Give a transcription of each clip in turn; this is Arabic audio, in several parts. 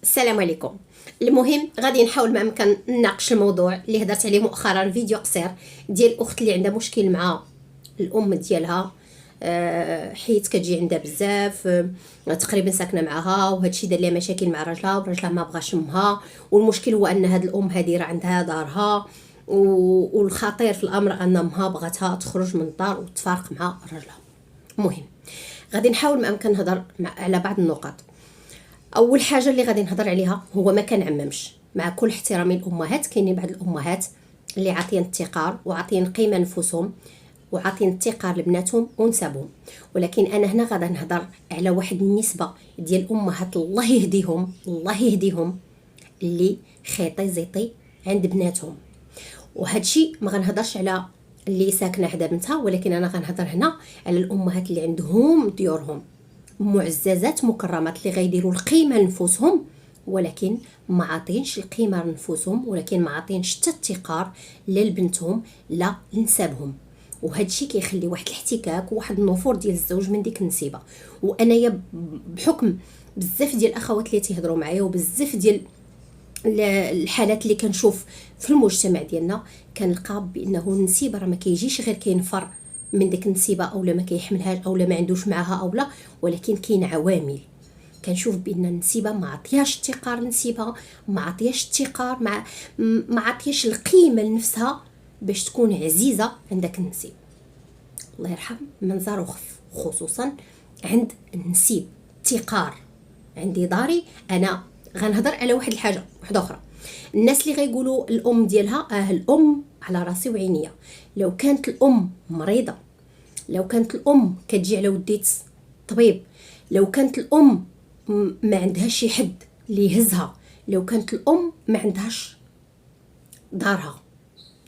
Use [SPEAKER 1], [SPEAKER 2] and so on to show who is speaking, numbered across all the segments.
[SPEAKER 1] السلام عليكم. المهم غادي نحاول ما امكن نناقش الموضوع اللي هدرت عليه مؤخرا، فيديو قصير ديال الاخت اللي عندها مشكل مع الام ديالها. حيت كتجي عندها بزاف، تقريبا ساكنه معها، وهذا الشيء دار لها مشاكل مع راجلها، وراجلها ما بغاش امها. والمشكل هو ان هاد الام هذه راه عندها دارها، والخطير في الامر ان امها بغاتها تخرج من الدار وتفارق مع راجلها. المهم غادي نحاول ما امكن نهضر على بعض النقط. اول حاجه اللي غادي نهضر عليها هو ما كنعممش، مع كل احترامي الامهات، كاينين بعض الامهات اللي عاطين التقار وعاطين قيمه نفوسهم وعاطين التقار لبناتهم ونسابهم، ولكن انا هنا غادا نهضر على واحد النسبه ديال الامهات الله يهديهم الله يهديهم اللي خيطي زيطي عند بناتهم. وهذا الشيء ما غنهضرش على اللي ساكنه حدا بنتها، ولكن انا غنهضر هنا على الامهات اللي عندهم ديورهم معززات مكرمات اللي غيديروا القيمه لنفوسهم، ولكن ما عاطينش القيمه لنفوسهم، ولكن ما عاطينش حتى التقار لا لبنتهم لا لنسابهم. وهذا الشيء كيخلي واحد الاحتكاك وواحد النفور ديال الزوج من ديك النسيبه. وانايا بحكم بزاف ديال الاخوات اللي تيهضروا معايا وبزاف ديال الحالات اللي كنشوف في المجتمع ديالنا، كنلقى بانه النسيبه راه ما كيجيش غير كينفر من ديك النسيبه، اولا ما كيحملهاش، اولا ما عندوش معاها، اولا ولكن كاين عوامل. كنشوف بان النسيبه ما عطياش التقار لنسيبها، ما عطياش التقار، ما عطياش القيمه لنفسها باش تكون عزيزه عندك النسيب. الله يرحم من زار وخف، خصوصا عند النسيب تقار. عندي داري انا غنهضر على واحد الحاجه واحده اخرى. الناس اللي غيقولوا الام ديالها الام على راسي وعينيا. لو كانت الام مريضه، لو كانت الام كتجي على وديت طبيب، لو كانت الام ما عندهاش شي حد اللي يهزها، لو كانت الام ما عندهاش دارها،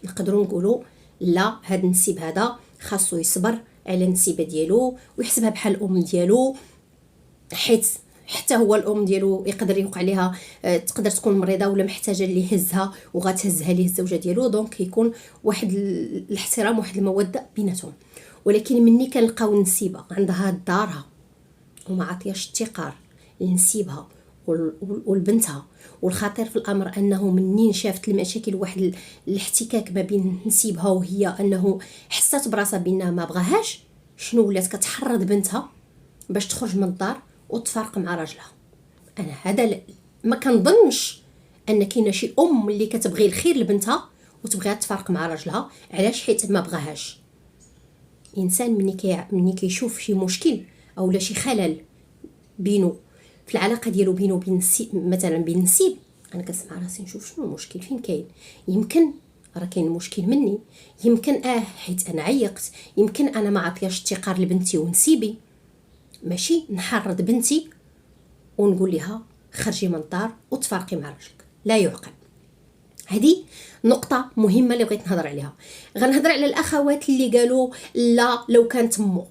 [SPEAKER 1] نقدروا نقولوا لا، هاد النسيب هذا خاصو يصبر على النسيبه ديالو ويحسبها بحال الام ديالو، حيت حتى هو الام ديالو يقدر يوقع ليها، تقدر تكون مريضه ولا محتاجه اللي يهزها وغتهزها ليه الزوجه ديالو. دونك يكون واحد الاحترام واحد الموده بيناتهم. ولكن مني كنلقاو النسيبه عندها دارها وما عطياش التقار لنسيبها والبنتها، والخطير في الامر انه منين شافت المشاكل واحد الاحتكاك ما بين نسيبها وهي، انه حست براسها بانها ما بغاهاش، شنو ولات كتحرض بنتها باش تخرج من الدار وتفارق مع راجلها. انا هذا ما كنظنش ان كاينه شي ام اللي كتبغي الخير لبنتها وتبغيها تفارق مع راجلها. علاش؟ حيت ما بغاهاش. انسان مني كيشوف شي مشكل اولا شي خلل بينه في العلاقه ديالو بينه وبين النسيب، مثلا بين النسيب، انا كنسمع راسي نشوف شنو المشكل فين كاين. يمكن راه كاين مشكل مني، يمكن حيت انا عيقت، يمكن انا ما عطياش التقار لبنتي ونسيبي. ماشي نحرض بنتي ونقول لها خرجي من الدار وتفارقي مع راجلك، لا يعقل. هذه نقطة مهمة اللي بغيت نهضر عليها. غنهضر على الأخوات اللي قالوا لا لو كانت مو.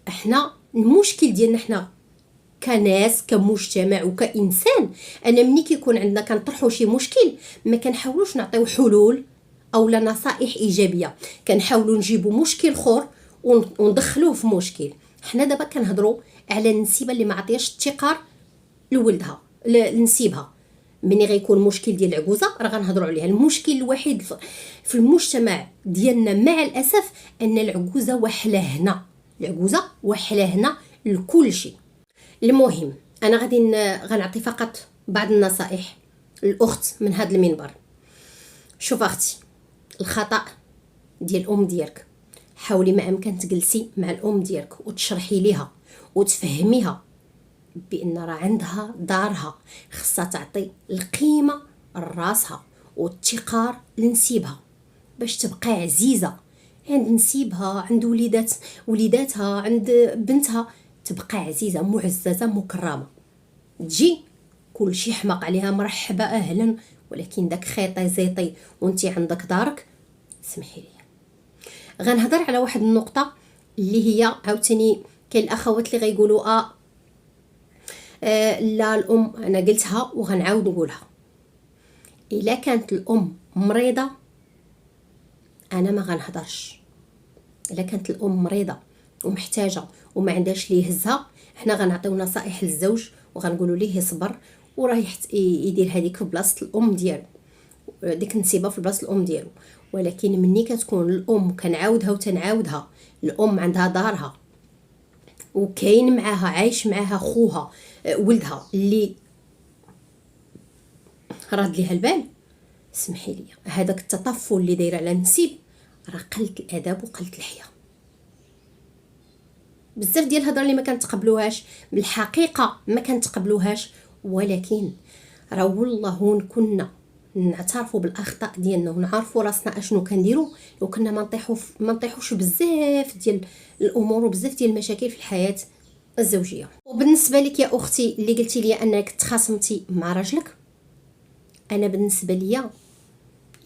[SPEAKER 1] احنا المشكل ديالنا احنا كناس كمجتمع وكإنسان، أنا مني كيكون عندنا كنطرحوا شي مشكل ما كنحاولوش نعطيو حلول أو لا نصائح إيجابية، كنحاولوا نجيبوا مشكل خور وندخلوه في مشكل. حنا دابا كنهضروا على النسيبة اللي ما عطياش التقار لولدها لنسيبها. مني غيكون مشكل ديال العجوزه راه غنهضروا عليها. المشكل الوحيد في المجتمع ديالنا مع الاسف ان العجوزه وحله هنا، العجوزه وحله هنا لكل شيء. المهم انا غنعطي فقط بعض النصائح الاخت من هذا المنبر. شوف اختي، الخطا ديال الام ديالك، حاولي ما امكن تجلسي مع الام ديالك وتشرحي ليها وتفهميها بان راه عندها دارها، خصها تعطي القيمه لراسها والتقار لنسيبها باش تبقى عزيزه عند نسيبها، عند وليداتها، عند بنتها، تبقى عزيزه معززه مكرمه. تجي كل شي حماق عليها مرحبا اهلا، ولكن داك خيطي زيطي وانتي عندك دارك، سمحي لي. غنهضر على واحد النقطه اللي هي عاوتاني كاين الاخوات اللي غيقولوا لا الام، انا قلتها وغنعاود نقولها، الا كانت الام مريضه انا ما غنهضرش. الا كانت الام مريضه ومحتاجه وما عندهاش ليه يهزها، حنا غنعطيو نصائح للزوج وغنقولوا ليه يصبر وراه يدير هذيك في بلاصه الام ديالو، ديك النسيبه في بلاصه الام ديالو. ولكن ملي كتكون الام كنعاودها وتنعاودها، الام عندها دارها وكاين معاها عايش معاها خوها ولدها اللي راد ليها البال، سمحي لي هذاك التطفل اللي داير على النسيب راه قله الادب وقله الحياه. بزاف ديال الهضره اللي ما كنتقبلوهاش بالحقيقه ما كنتقبلوهاش، ولكن راه والله كنا نعترفوا بالاخطاء ديالنا ونعرفوا راسنا اشنو كنديروا، لو كنا ما نطيحوش بزاف ديال الامور وبزاف ديال المشاكل في الحياه الزوجيه. وبالنسبه لك يا اختي اللي قلتي لي انك تخاصمتي مع راجلك، انا بالنسبه ليا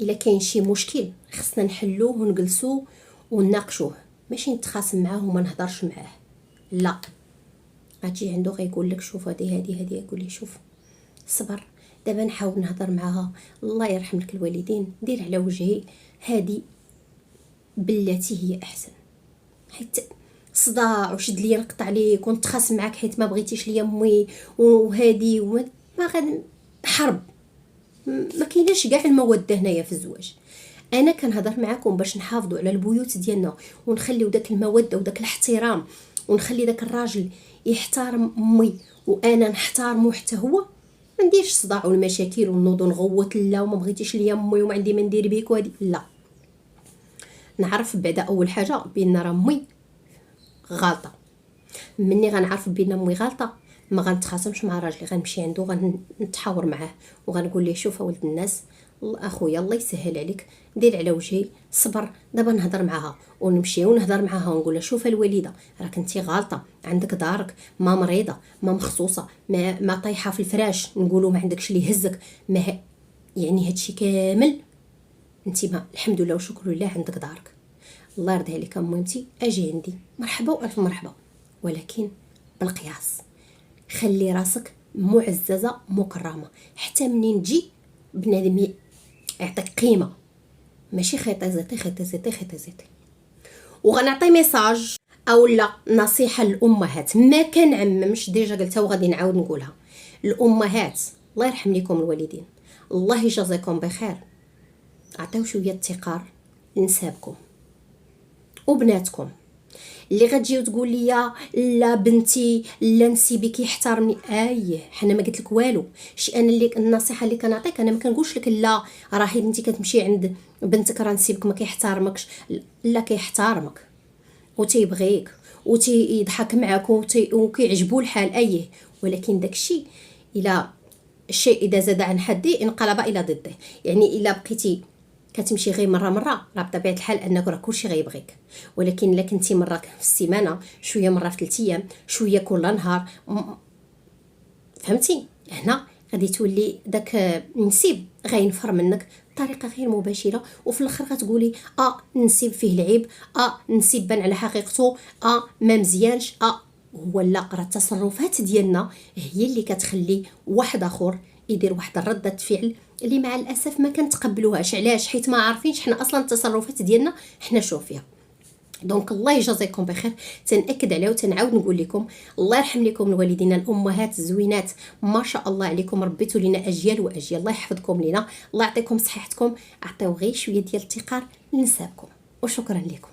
[SPEAKER 1] الا كاين شي مشكل خصنا نحلوه ونجلسوه ونناقشوه، ماشي نتخاصم معاه وما نهضرش معاه. لا، غتجي عنده غيقول لك شوف هذه يقول لي شوف صبر، دابا نحاول نهضر معاها، الله يرحم لك الوالدين، دير على وجهي هذه بالتي هي احسن، حيت صداع وشد ليا نقطع عليك ونتخاصم معاك حيت ما بغيتيش ليا امي وهذه ما غاد حرب. ما كايناش كاع الموده هنايا في الزواج. انا كنهضر معاكم باش نحافظوا على البيوت ديالنا ونخليو داك الموده وداك الاحترام، ونخلي داك الراجل يحترم امي وانا نحترمه حتى هو. ما نديرش صداع والمشاكل ونوض نغوت لا وما بغيتيش ليا امي وما عندي ما ندير بيك وهادي لا. نعرف بعدا اول حاجه بان راه امي غلطه، مني غنعرف بان امي غلطه ما غنتخاصمش مع راجلي، غنمشي عنده غنتحاور معاه وغنقول ليه شوف ولد الناس اخويا الله يسهل عليك، دير على وجهي صبر، دابا نهضر معاها ونمشي ونهضر معاها ونقول لها شوف الوالده راك انتي غلطه، عندك دارك ما مريضه ما مخصوصه ما طايحه في الفراش نقولوا ما عندكش اللي يهزك، ما يعني هادشي كامل انتي ما الحمد لله وشكر لله عندك دارك، الله يرضي عليك اميمتي اجي عندي مرحبا والف مرحبا، ولكن بالقياس. خلي راسك معززه مكرمه حتى منين تجي بنادم يعطيك قيمه، ماشي خيطي زيتي. وغنعطي ميساج او لا نصيحه للامهات، ما كنعممش ديجا قلتها وغادي نعاود نقولها. الامهات الله يرحم لكم الوالدين، الله يجازيكم بخير، عطيو شويه التقار لنسابكم وبناتكم. اللي غتجي وتقول لي لا بنتي لا نسيبك يحترمني، حنا ما قلت لك والو. انا اللي النصيحه اللي كنعطيك انا ما كنقولش لك لا راهي بنتي كتمشي عند بنتك راه نسيبك ما كيحترمكش، لا كيحترمك وتيبغيك وتيضحك معاك وكيعجبو الحال ولكن داكشي الا الشيء اذا زاد عن حدي انقلب الى ضده. يعني الا بقيتي كتمشي غير مره راه بطبيعه الحال انك راه كلشي غيبغيك، ولكن الا كنتي مره في السيمانه شويه مره في 3 ايام شويه كل نهار فهمتي، هنا غادي تولي داك النسيب غينفر منك بطريقه غير مباشره، وفي الاخر غتقولي النسيب فيه العيب، النسيب بان على حقيقته، ما مزيانش. هو لا، راه التصرفات ديالنا هي اللي كتخلي واحد اخر يدير واحد الردة فعل اللي مع الاسف ما كنتقبلوهاش. علاش؟ حيت ما عارفينش حنا اصلا التصرفات ديالنا حنا شوف فيها. دونك الله يجازيكم بخير، تنأكد عليه وتنعاود نقول لكم الله يرحم لكم الوالدين الامهات الزوينات، ما شاء الله عليكم، ربيتوا لنا اجيال واجيال، الله يحفظكم لينا، الله يعطيكم صحتكم، عطيو غير شويه ديال التقار لنسابكم، وشكرا لكم.